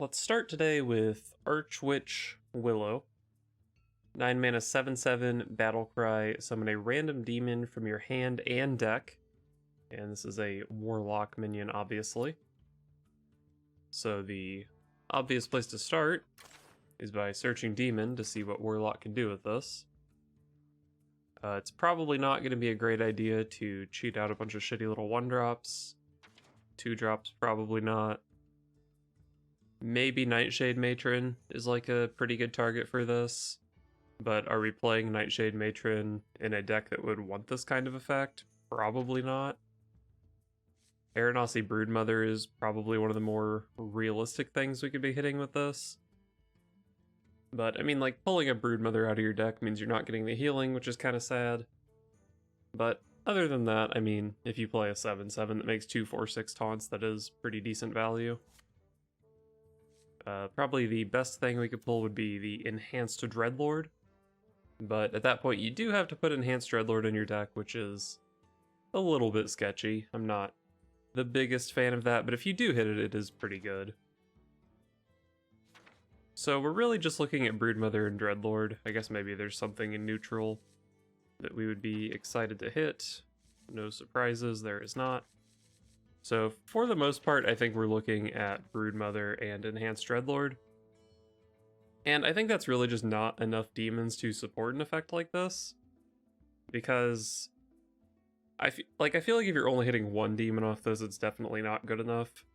Let's start today with Archwitch Willow. 9 mana 7/7 Battlecry. Summon a random demon from your hand and deck. And this is a Warlock minion, obviously. So the obvious place to start is by searching Demon to see what Warlock can do with this. It's probably not going to be a great idea to cheat out a bunch of shitty little 1-drops. 2-drops, probably not. Maybe Nightshade Matron is like a pretty good target for this. But are we playing Nightshade Matron in a deck that would want this kind of effect? Probably not. Aranasi Broodmother is probably one of the more realistic things we could be hitting with this. But, I mean, like, pulling a Broodmother out of your deck means you're not getting the healing, which is kind of sad. But, other than that, I mean, if you play a 7/7 that makes 2/4/6 taunts, that is pretty decent value. Probably the best thing we could pull would be the Enhanced Dreadlord. But at that point, you do have to put Enhanced Dreadlord in your deck, which is a little bit sketchy. I'm not the biggest fan of that, but if you do hit it, it is pretty good. So we're really just looking at Broodmother and Dreadlord. I guess maybe there's something in neutral that we would be excited to hit. No surprises, there is not. So for the most part, I think we're looking at Broodmother and Enhanced Dreadlord. And I think that's really just not enough demons to support an effect like this. Because I feel like if you're only hitting one demon off this, it's definitely not good enough.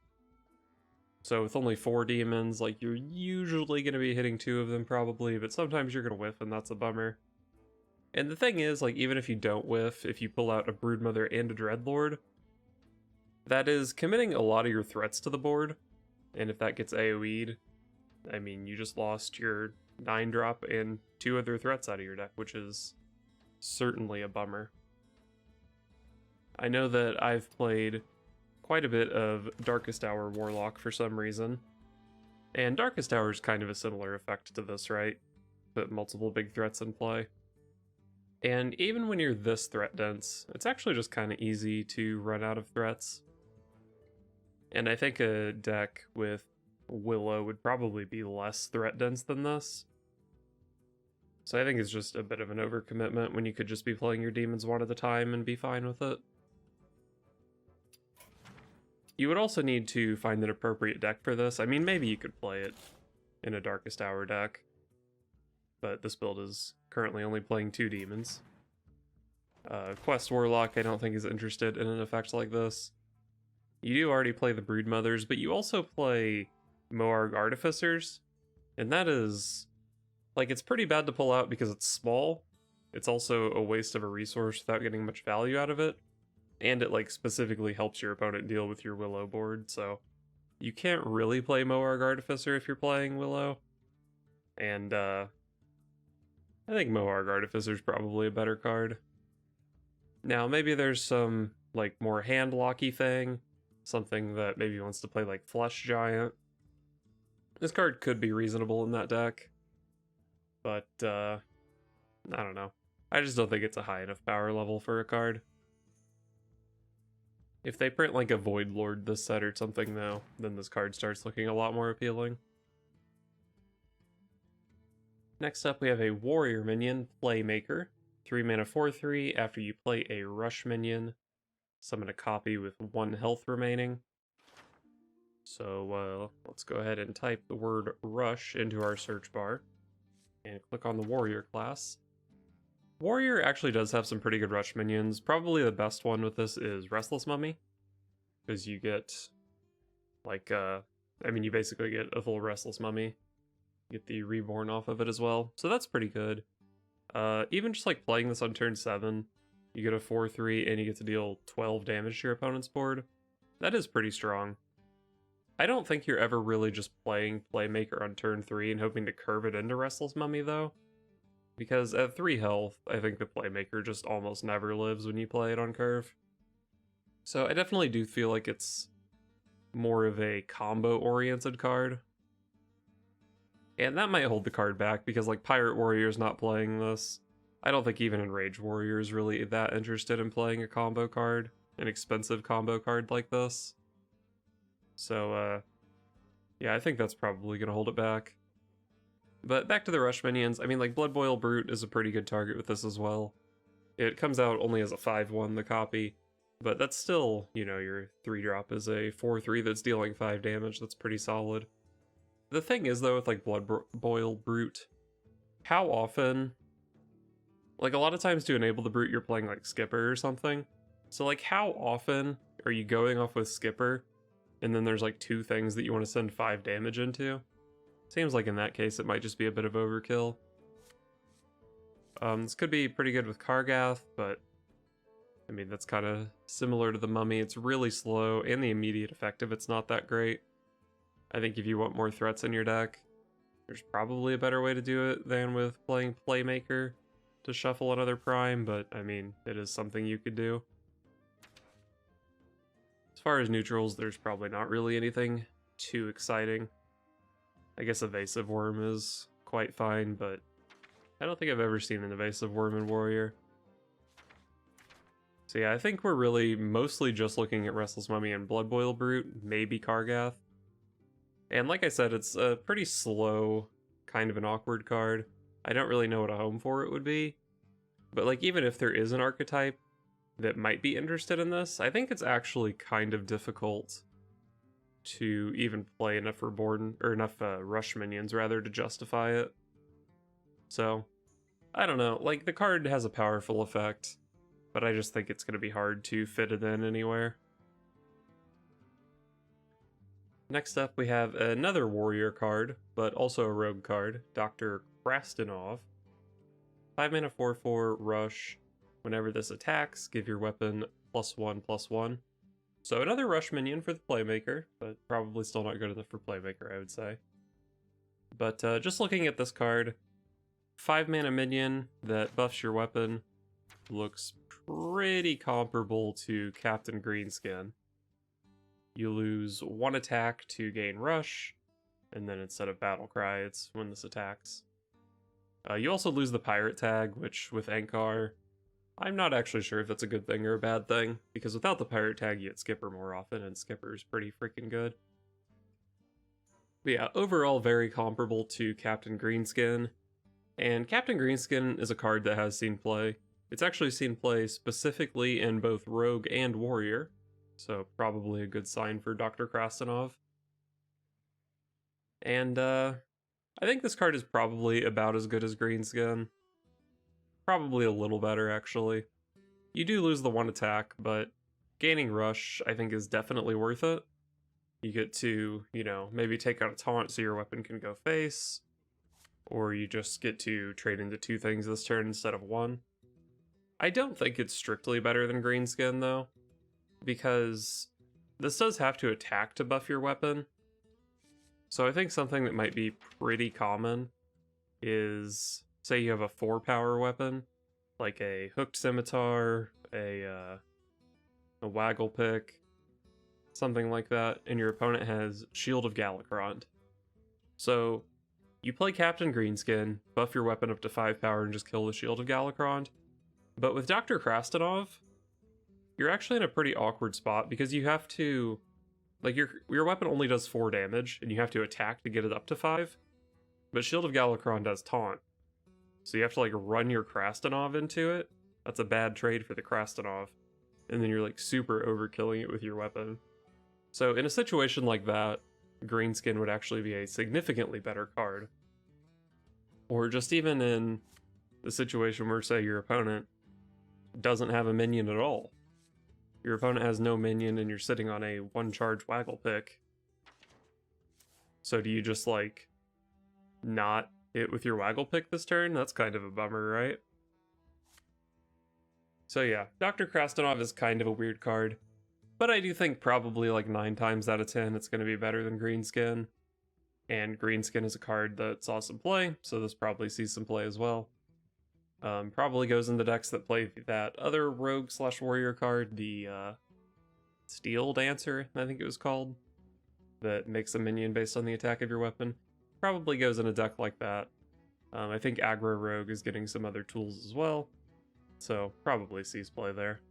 So with only 4 demons, like, you're usually going to be hitting 2 of them probably, but sometimes you're going to whiff and that's a bummer. And the thing is, like, even if you don't whiff, if you pull out a Broodmother and a Dreadlord, that is committing a lot of your threats to the board. And if that gets AoE'd, I mean, you just lost your 9-drop and 2 other threats out of your deck, which is certainly a bummer. I know that I've played quite a bit of Darkest Hour Warlock for some reason. And Darkest Hour is kind of a similar effect to this, right? Put multiple big threats in play. And even when you're this threat dense, it's actually just kind of easy to run out of threats. And I think a deck with Willow would probably be less threat dense than this. So I think it's just a bit of an overcommitment when you could just be playing your demons one at a time and be fine with it. You would also need to find an appropriate deck for this. I mean, maybe you could play it in a Darkest Hour deck, but this build is currently only playing 2 demons. Quest Warlock I don't think is interested in an effect like this. You do already play the Broodmothers, but you also play Moarg Artificers, and that is, like, it's pretty bad to pull out because it's small. It's also a waste of a resource without getting much value out of it. And it, like, specifically helps your opponent deal with your Willow board, so you can't really play Moarg Artificer if you're playing Willow. And, I think Moarg Artificer is probably a better card. Now, maybe there's some, like, more hand-locky thing, something that maybe wants to play, like, Flesh Giant. This card could be reasonable in that deck, but, I don't know. I just don't think it's a high enough power level for a card. If they print like a Void Lord this set or something though, then this card starts looking a lot more appealing. Next up we have a Warrior minion, Playmaker. 3 mana 4/3, after you play a Rush minion, summon a copy with 1 health remaining. So let's go ahead and type the word Rush into our search bar and click on the Warrior class. Warrior actually does have some pretty good Rush minions. Probably the best one with this is Restless Mummy, because you get, like, I mean, you basically get a full Restless Mummy. You get the Reborn off of it as well, so that's pretty good. Even just, like, playing this on turn 7, you get a 4/3 and you get to deal 12 damage to your opponent's board. That is pretty strong. I don't think you're ever really just playing Playmaker on turn 3 and hoping to curve it into Restless Mummy, though. Because at 3 health, I think the Playmaker just almost never lives when you play it on curve. So I definitely do feel like it's more of a combo-oriented card. And that might hold the card back, because, like, Pirate Warrior's not playing this. I don't think even Enraged Warrior is really that interested in playing a combo card, an expensive combo card like this. So, Yeah, I think that's probably going to hold it back. But back to the rush minions, I mean, like, Blood Boil Brute is a pretty good target with this as well. It comes out only as a 5/1, the copy, but that's still, you know, your 3-drop is a 4/3 that's dealing 5 damage. That's pretty solid. The thing is, though, with, like, Blood Boil Brute, how often... Like, a lot of times to enable the Brute, you're playing, like, Skipper or something. So, like, how often are you going off with Skipper, and then there's, like, 2 things that you want to send 5 damage into? Seems like in that case it might just be a bit of overkill. This could be pretty good with Kargath, but I mean, that's kind of similar to the Mummy. It's really slow, and the immediate effect of it's not that great. I think if you want more threats in your deck, there's probably a better way to do it than with playing Playmaker to shuffle another Prime, but I mean, it is something you could do. As far as neutrals, there's probably not really anything too exciting. I guess Evasive Worm is quite fine, but I don't think I've ever seen an Evasive Worm in Warrior. So yeah, I think we're really mostly just looking at Restless Mummy and Blood Boil Brute, maybe Kargath. And like I said, it's a pretty slow, kind of an awkward card. I don't really know what a home for it would be. But like, even if there is an archetype that might be interested in this, I think it's actually kind of difficult to even play enough Reborn, or enough Rush minions, rather, to justify it. So, I don't know, like, the card has a powerful effect, but I just think it's going to be hard to fit it in anywhere. Next up, we have another warrior card, but also a rogue card, Dr. Krastinov. 5 mana 4/4 rush. Whenever this attacks, give your weapon +1/+1. So another rush minion for the Playmaker, but probably still not good enough for Playmaker, I would say. But just looking at this card, 5 mana minion that buffs your weapon looks pretty comparable to Captain Greenskin. You lose 1 attack to gain rush, and then instead of battle cry, it's when this attacks. You also lose the pirate tag, which with Ankar, I'm not actually sure if that's a good thing or a bad thing, because without the pirate tag, you get Skipper more often, and Skipper's pretty freaking good. But yeah, overall very comparable to Captain Greenskin, and Captain Greenskin is a card that has seen play. It's actually seen play specifically in both Rogue and Warrior, so probably a good sign for Dr. Krastinov. And I think this card is probably about as good as Greenskin. Probably a little better, actually. You do lose the 1 attack, but gaining rush, I think, is definitely worth it. You get to, you know, maybe take out a taunt so your weapon can go face, or you just get to trade into 2 things this turn instead of 1. I don't think it's strictly better than Greenskin, though, because this does have to attack to buff your weapon. So I think something that might be pretty common is, say you have a 4-power weapon, like a Hooked Scimitar, a Waggle Pick, something like that, and your opponent has Shield of Galakrond. So you play Captain Greenskin, buff your weapon up to 5 power, and just kill the Shield of Galakrond. But with Dr. Krastinov, you're actually in a pretty awkward spot, because you have to, like, your weapon only does 4 damage, and you have to attack to get it up to 5, but Shield of Galakrond does taunt. So you have to, like, run your Krastinov into it. That's a bad trade for the Krastinov. And then you're, like, super overkilling it with your weapon. So in a situation like that, Greenskin would actually be a significantly better card. Or just even in the situation where, say, your opponent doesn't have a minion at all. Your opponent has no minion and you're sitting on a 1-charge Waggle Pick. So do you just, like, not hit with your Waggle Pick this turn? That's kind of a bummer, right? So yeah, Dr. Krastinov is kind of a weird card, but I do think probably like 9 times out of 10 it's going to be better than Greenskin. And Greenskin is a card that saw some play, so this probably sees some play as well. Probably goes in the decks that play that other rogue/warrior card, the Steel Dancer, I think it was called, that makes a minion based on the attack of your weapon. Probably goes in a deck like that. I think Aggro Rogue is getting some other tools as well, so probably sees play there.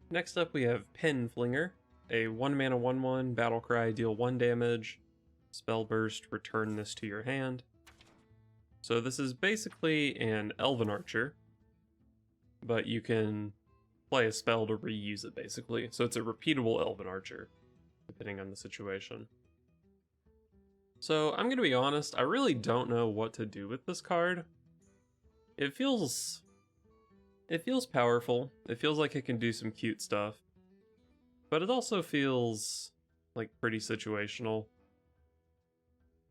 Next up we have Flinger. a 1-mana 1/1 battle cry, deal 1 damage, spell burst, return this to your hand. So this is basically an Elven Archer, but you can play a spell to reuse it basically. So it's a repeatable Elven Archer, depending on the situation. So I'm gonna be honest, I really don't know what to do with this card. It feels powerful. It feels like it can do some cute stuff. But it also feels like pretty situational.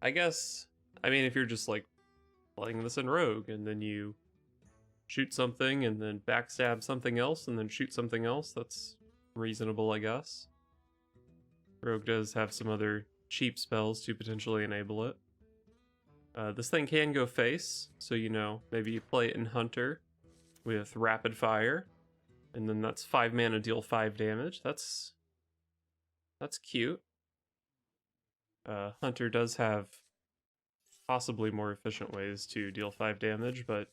I guess, I mean, if you're just like playing this in Rogue and then you shoot something and then backstab something else and then shoot something else, that's reasonable, I guess. Rogue does have some other cheap spells to potentially enable it. This thing can go face, so you know, maybe you play it in Hunter with Rapid Fire, and then that's 5 mana, deal 5 damage. That's cute. Hunter does have possibly more efficient ways to deal 5 damage, but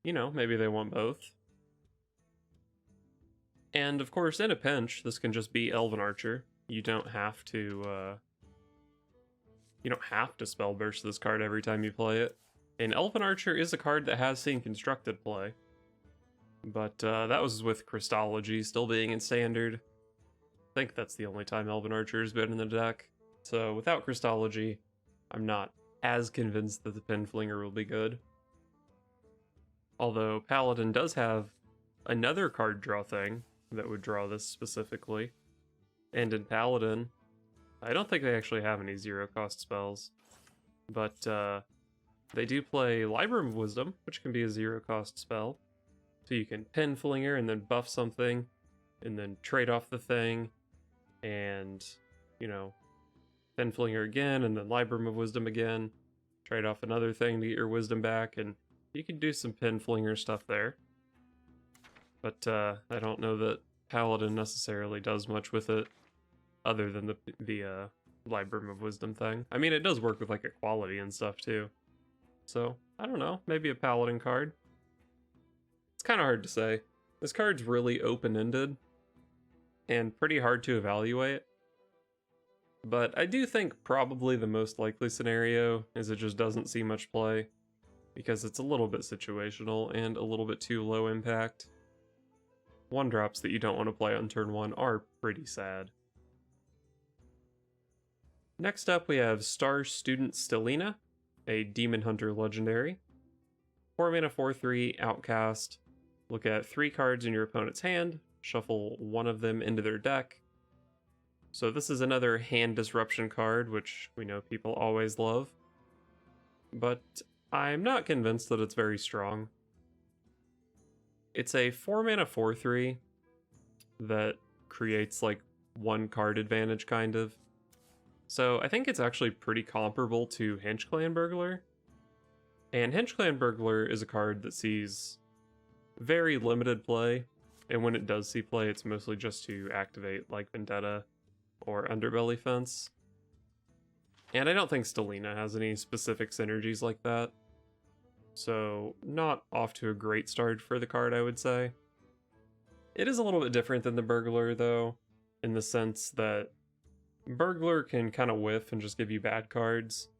you know, maybe they want both. And of course, in a pinch, this can just be Elven Archer. You don't have to spell burst this card every time you play it. And Elven Archer is a card that has seen constructed play, but that was with Christology still being in standard. I think that's the only time Elven Archer has been in the deck. So without Christology, I'm not as convinced that the Pin Flinger will be good. Although Paladin does have another card draw thing that would draw this specifically. And in Paladin, I don't think they actually have any 0-cost spells, but they do play Library of Wisdom, which can be a 0-cost spell. So you can Pin Flinger and then buff something, and then trade off the thing, and, you know, Pin Flinger again, and then Library of Wisdom again, trade off another thing to get your wisdom back, and you can do some Pin Flinger stuff there. But I don't know that Paladin necessarily does much with it, other than the Library of Wisdom thing. I mean, it does work with like equality and stuff too. So, I don't know, maybe a Paladin card. It's kind of hard to say. This card's really open-ended and pretty hard to evaluate. But I do think probably the most likely scenario is it just doesn't see much play, because it's a little bit situational and a little bit too low impact. 1-drops that you don't want to play on turn 1 are pretty sad. Next up we have Star Student Stelina, a Demon Hunter legendary. 4 mana 4/3 outcast. Look at 3 cards in your opponent's hand, shuffle 1 of them into their deck. So this is another hand disruption card, which we know people always love. But I'm not convinced that it's very strong. It's a 4 mana 4/3 that creates like 1 card advantage kind of. So I think it's actually pretty comparable to Henchclan Burglar. And Henchclan Burglar is a card that sees very limited play, and when it does see play, it's mostly just to activate like Vendetta or Underbelly Fence. And I don't think Stelina has any specific synergies like that. So not off to a great start for the card, I would say. It is a little bit different than the Burglar though, in the sense that Burglar can kind of whiff and just give you bad cards,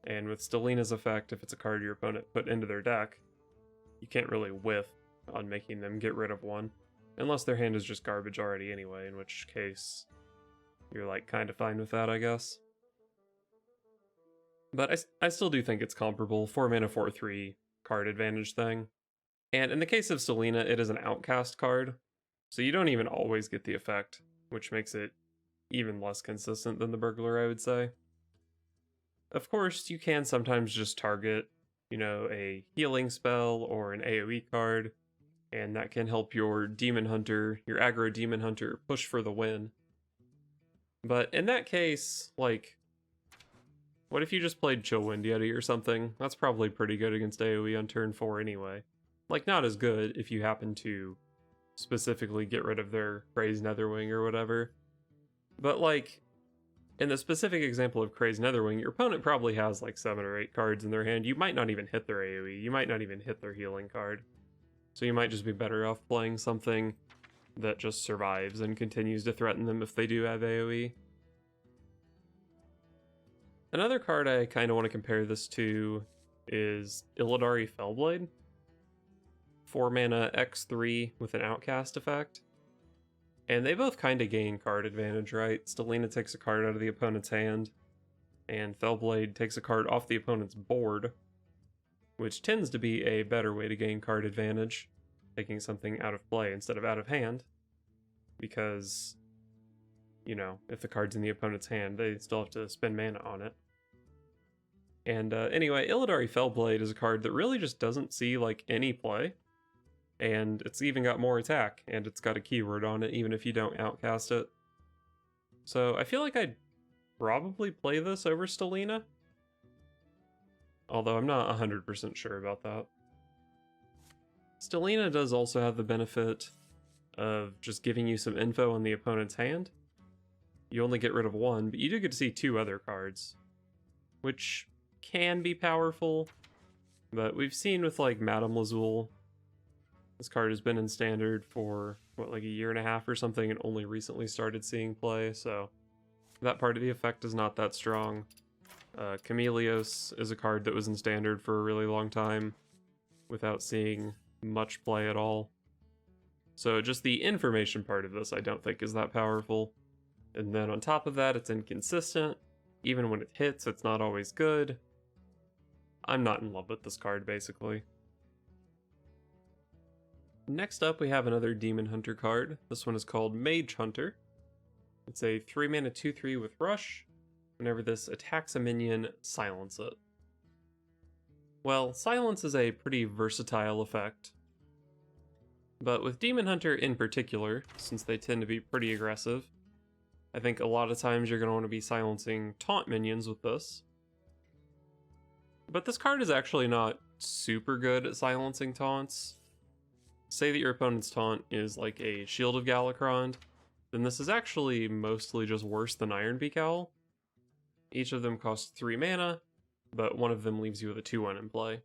and with Stelina's effect, if it's a card your opponent put into their deck, you can't really whiff on making them get rid of one, unless their hand is just garbage already anyway, in which case you're like kind of fine with that, I guess. But I still do think it's comparable, 4 mana 4/3 card advantage thing. And in the case of Stelina, it is an outcast card, so you don't even always get the effect, which makes it even less consistent than the Burglar, I would say. Of course, you can sometimes just target, you know, a healing spell or an AoE card, and that can help your Demon Hunter, your aggro Demon Hunter, push for the win. But in that case, like, what if you just played Chillwind Yeti or something? That's probably pretty good against AoE on turn 4 anyway. Like, not as good if you happen to specifically get rid of their Crazed Netherwing or whatever. But like, in the specific example of Crazed Netherwing, your opponent probably has like 7 or 8 cards in their hand. You might not even hit their AoE, you might not even hit their healing card. So you might just be better off playing something that just survives and continues to threaten them if they do have AoE. Another card I kind of want to compare this to is Illidari Fellblade. 4 mana X3 with an outcast effect. And they both kind of gain card advantage, right? Stelina takes a card out of the opponent's hand, and Fellblade takes a card off the opponent's board, which tends to be a better way to gain card advantage, taking something out of play instead of out of hand, because, you know, if the card's in the opponent's hand, they still have to spend mana on it. And anyway, Illidari Fellblade is a card that really just doesn't see, like, any play, and it's even got more attack, and it's got a keyword on it, even if you don't outcast it. So I feel like I'd probably play this over Stelina, although I'm not 100% sure about that. Stelina does also have the benefit of just giving you some info on the opponent's hand. You only get rid of one, but you do get to see 2 other cards, which can be powerful, but we've seen with, like, Madame Lazul, this card has been in Standard for, what, like a year and a half or something, and only recently started seeing play, so that part of the effect is not that strong. Chameleos is a card that was in Standard for a really long time without seeing much play at all. So just the information part of this I don't think is that powerful. And then on top of that, it's inconsistent. Even when it hits, it's not always good. I'm not in love with this card, basically. Next up, we have another Demon Hunter card. This one is called Magehunter. It's a 3 mana 2/3 with Rush. Whenever this attacks a minion, silence it. Well, silence is a pretty versatile effect. But with Demon Hunter in particular, since they tend to be pretty aggressive, I think a lot of times you're going to want to be silencing taunt minions with this. But this card is actually not super good at silencing taunts. Say that your opponent's taunt is like a Shield of Galakron, then this is actually mostly just worse than Ironbeak Owl. Each of them costs 3 mana, but one of them leaves you with a 2/1 in play.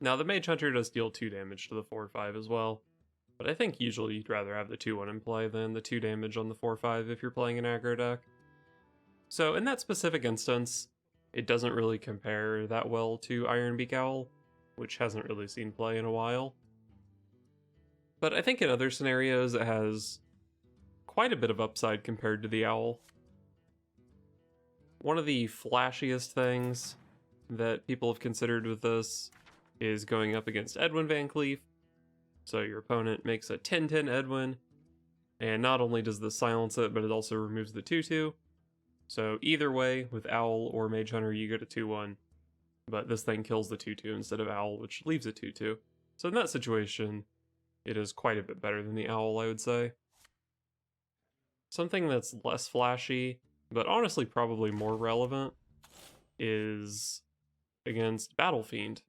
Now the Magehunter does deal 2 damage to the 4/5 as well, but I think usually you'd rather have the 2/1 in play than the 2 damage on the 4/5 if you're playing an aggro deck. So in that specific instance, it doesn't really compare that well to Ironbeak Owl, which hasn't really seen play in a while. But I think in other scenarios it has quite a bit of upside compared to the Owl. One of the flashiest things that people have considered with this is going up against Edwin Van Cleef. So your opponent makes a 10/10 Edwin, and not only does this silence it, but it also removes the 2/2. So either way, with Owl or Magehunter, you get a 2/1, but this thing kills the 2/2 instead of Owl, which leaves a 2/2. So in that situation, it is quite a bit better than the Owl, I would say. Something that's less flashy, but honestly probably more relevant, is against Battle Fiend.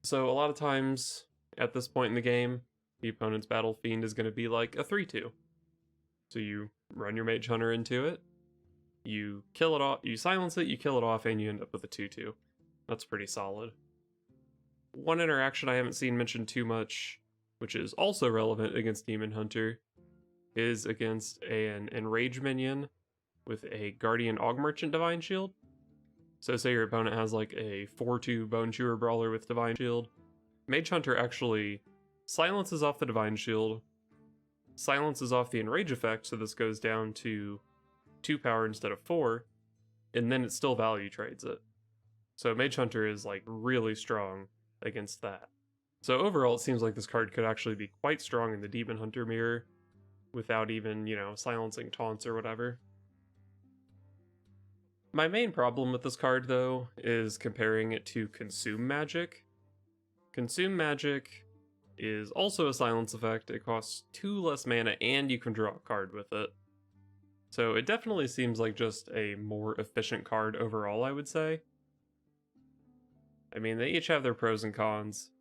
So a lot of times, at this point in the game, the opponent's Battle Fiend is going to be like a 3/2. So you run your Magehunter into it, you kill it off, you silence it, you kill it off, and you end up with a 2/2. That's pretty solid. One interaction I haven't seen mentioned too much, which is also relevant against Demon Hunter, is against an Enrage minion with a Guardian Augmerchant Divine Shield. So say your opponent has like a 4/2 Bone Chewer Brawler with Divine Shield. Magehunter actually silences off the Divine Shield, silences off the Enrage effect, so this goes down to 2 power instead of 4, and then it still value trades it. So Magehunter is like really strong against that. So overall, it seems like this card could actually be quite strong in the Demon Hunter mirror without even, you know, silencing taunts or whatever. My main problem with this card, though, is comparing it to Consume Magic. Consume Magic is also a silence effect. It costs 2 less mana and you can draw a card with it. So it definitely seems like just a more efficient card overall, I would say. I mean, they each have their pros and cons.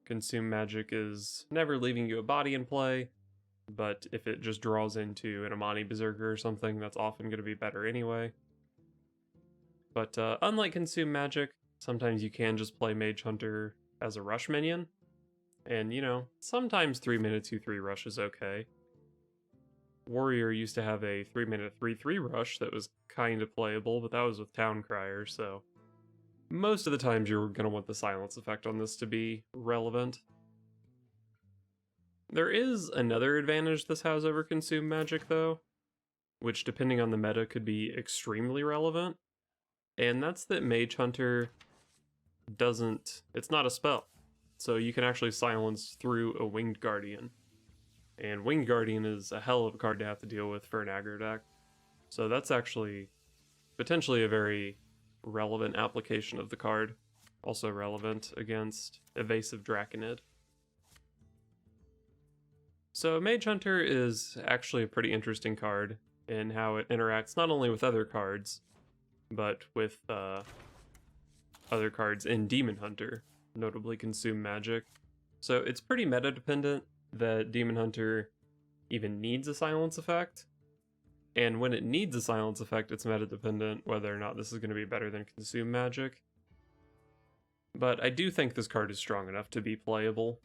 Consume Magic is never leaving you a body in play, but if it just draws into an Amani Berserker or something, that's often going to be better anyway. But unlike Consume Magic, sometimes you can just play Magehunter as a rush minion. And, you know, sometimes 3-mana 2/3 rush is okay. Warrior used to have a 3-mana 3/3 rush that was kind of playable, but that was with Town Crier, so most of the times you're going to want the silence effect on this to be relevant. There is another advantage this has over Consume Magic, though, which depending on the meta could be extremely relevant, and that's that Magehunter it's not a spell, so you can actually silence through a Winged Guardian. And Winged Guardian is a hell of a card to have to deal with for an aggro deck. So that's actually potentially a very relevant application of the card. Also relevant against Evasive Draconid. So Magehunter is actually a pretty interesting card in how it interacts not only with other cards, but with other cards in Demon Hunter, notably Consume Magic. So it's pretty meta dependent that Demon Hunter even needs a silence effect. And when it needs a silence effect, it's meta dependent whether or not this is going to be better than Consume Magic. But I do think this card is strong enough to be playable.